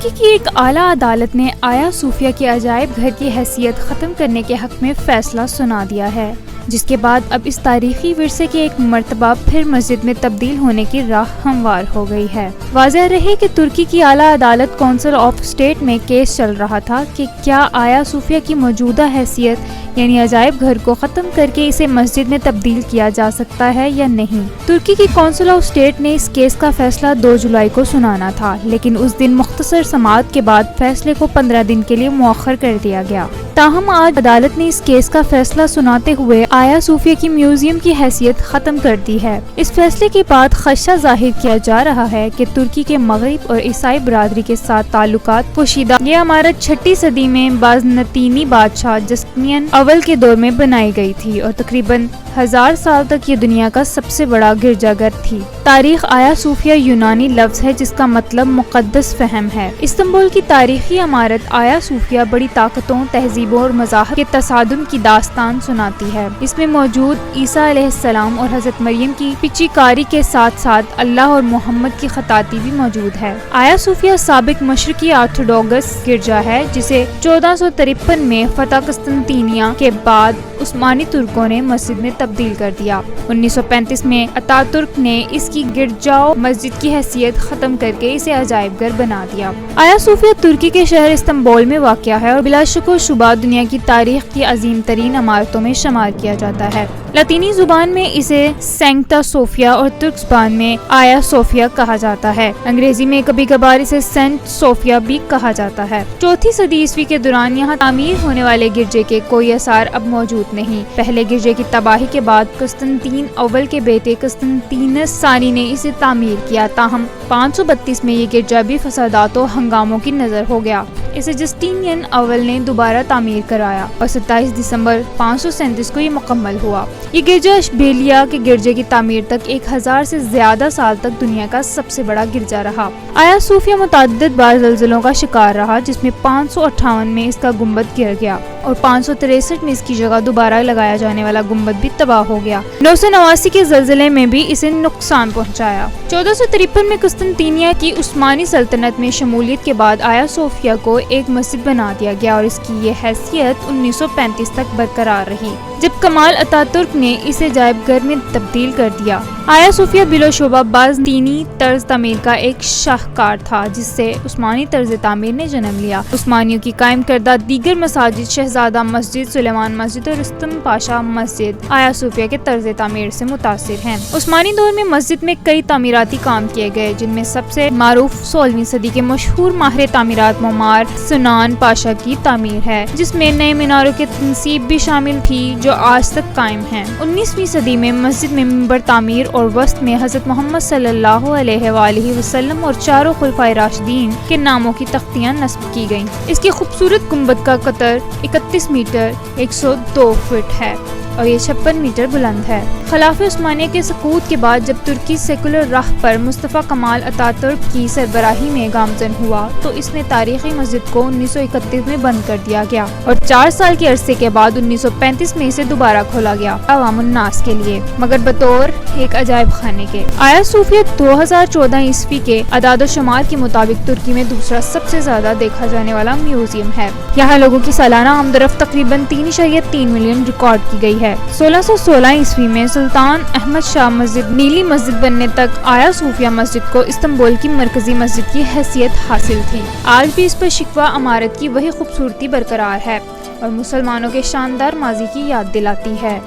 ترکی کی ایک اعلیٰ عدالت نے آیا صوفیہ کے عجائب گھر کی حیثیت ختم کرنے کے حق میں فیصلہ سنا دیا ہے، جس کے بعد اب اس تاریخی ورثے کے ایک مرتبہ پھر مسجد میں تبدیل ہونے کی راہ ہموار ہو گئی ہے۔ واضح رہے کہ ترکی کی اعلیٰ عدالت کونسل آف اسٹیٹ میں کیس چل رہا تھا کہ کیا آیا صوفیہ کی موجودہ حیثیت یعنی عجائب گھر کو ختم کر کے اسے مسجد میں تبدیل کیا جا سکتا ہے یا نہیں۔ ترکی کی کونسل آف اسٹیٹ نے اس کیس کا فیصلہ 2 جولائی کو سنانا تھا، لیکن اس دن مختصر سماعت کے بعد فیصلے کو 15 دن کے لیے مؤخر کر دیا گیا۔ تاہم آج عدالت نے اس کیس کا فیصلہ سناتے ہوئے آیا صوفیہ کی میوزیم کی حیثیت ختم کر دی ہے۔ اس فیصلے کے بعد خدشہ ظاہر کیا جا رہا ہے کہ ترکی کے مغرب اور عیسائی برادری کے ساتھ تعلقات پوشیدہ یہ عمارت 6 صدی میں بازنطینی بادشاہ جسٹینین اول کے دور میں بنائی گئی تھی اور تقریباً 1000 سال تک یہ دنیا کا سب سے بڑا گرجا گھر تھی۔ تاریخ آیا صوفیہ یونانی لفظ ہے جس کا مطلب مقدس فہم ہے۔ استنبول کی تاریخی عمارت آیا صوفیہ بڑی طاقتوں، تہذیبوں اور مذاہب کے تصادم کی داستان سناتی ہے۔ اس میں موجود عیسیٰ علیہ السلام اور حضرت مریم کی پچی کاری کے ساتھ ساتھ اللہ اور محمد کی خطاطی بھی موجود ہے۔ آیا صوفیہ سابق مشرقی آرتھوڈوکس گرجا ہے جسے 1453 میں فتح قسطنطینیہ کے بعد عثمانی ترکوں نے مسجد میں تبدیل کر دیا۔ 1935 میں اتاترک نے اس کی گرجاؤ مسجد کی حیثیت ختم کر کے اسے عجائب گھر بنا دیا۔ آیا صوفیہ ترکی کے شہر استنبول میں واقع ہے اور بلا شک و شبہ دنیا کی تاریخ کی عظیم ترین عمارتوں میں شمار کیا جاتا ہے۔ لاطینی زبان میں اسے سینکٹا صوفیہ اور ترک زبان میں آیا صوفیہ کہا جاتا ہے۔ انگریزی میں کبھی کبھار اسے سینٹ صوفیہ بھی کہا جاتا ہے۔ 4 صدی عیسوی کے دوران یہاں تعمیر ہونے والے گرجے کے کوئی آثار اب موجود نہیں۔ پہلے گرجے کی تباہی کے بعد قسطنطین اول کے بیٹے قسطنطینس ثانی نے اسے تعمیر کیا، تاہم 532 میں یہ گرجا بھی فسادات و ہنگاموں کی نظر ہو گیا۔ اسے جسٹینین اول نے دوبارہ تعمیر کرایا اور 27 دسمبر 537 کو یہ مکمل ہوا۔ یہ گرجا اشبیلیا کے گرجے کی تعمیر تک 1000 سے زیادہ سال تک دنیا کا سب سے بڑا گرجا رہا۔ آیا صوفیہ متعدد بار زلزلوں کا شکار رہا، جس میں 558 میں اس کا گنبد گر گیا اور 563 میں اس کی جگہ دوبارہ لگایا جانے والا گنبد بھی تباہ ہو گیا۔ 989 کے زلزلے میں بھی اسے نقصان پہنچایا۔ 1453 میں قسطنطینیہ کی عثمانی سلطنت میں شمولیت کے بعد آیا صوفیہ کو ایک مسجد بنا دیا گیا اور اس کی یہ حیثیت 1935 تک برقرار رہی، جب کمال اتاترک نے اسے عجائب گھر میں تبدیل کر دیا۔ آیا صوفیہ بلا شبہ بازنطینی طرز تعمیر کا ایک شاہکار تھا جس سے عثمانی طرز تعمیر نے جنم لیا۔ عثمانیوں کی قائم کردہ دیگر مساجد شہزادہ مسجد، سلیمان مسجد اور رستم پاشا مسجد آیا صوفیہ کے طرز تعمیر سے متاثر ہیں۔ عثمانی دور میں مسجد میں کئی تعمیراتی کام کیے گئے، جن میں سب سے معروف 16ویں صدی کے مشہور ماہر تعمیرات معمار سنان پاشا کی تعمیر ہے، جس میں نئے میناروں کی تنصیب بھی شامل تھی جو آج تک قائم ہیں۔ 19ویں صدی میں مسجد میں منبر تعمیر اور وسط میں حضرت محمد صلی اللہ علیہ وآلہ وسلم اور 4 خلفائے راشدین کے ناموں کی تختیاں نصب کی گئیں۔ اس کی خوبصورت گنبد کا قطر 31 میٹر 102 فٹ ہے اور یہ 56 میٹر بلند ہے۔ خلافہ عثمانیہ کے سقوط کے بعد جب ترکی سیکولر راہ پر مصطفیٰ کمال اتاترک کی سربراہی میں گامزن ہوا تو اس نے تاریخی مسجد کو 1931 میں بند کر دیا گیا اور 4 سال کے عرصے کے بعد 1935 میں اسے دوبارہ کھولا گیا عوام الناس کے لیے، مگر بطور ایک عجائب خانے کے۔ آیا صوفیہ 2014 عیسوی کے اعداد و شمار کے مطابق ترکی میں دوسرا سب سے زیادہ دیکھا جانے والا میوزیم ہے۔ یہاں لوگوں کی سالانہ آمد و رفت تقریباً 3.3 ملین ریکارڈ کی گئی ہے۔ 1616 عیسوی میں سلطان احمد شاہ مسجد نیلی مسجد بننے تک آیا صوفیہ مسجد کو استنبول کی مرکزی مسجد کی حیثیت حاصل تھی۔ آج بھی اس پر شکوہ عمارت کی وہی خوبصورتی برقرار ہے اور مسلمانوں کے شاندار ماضی کی یاد دلاتی ہے۔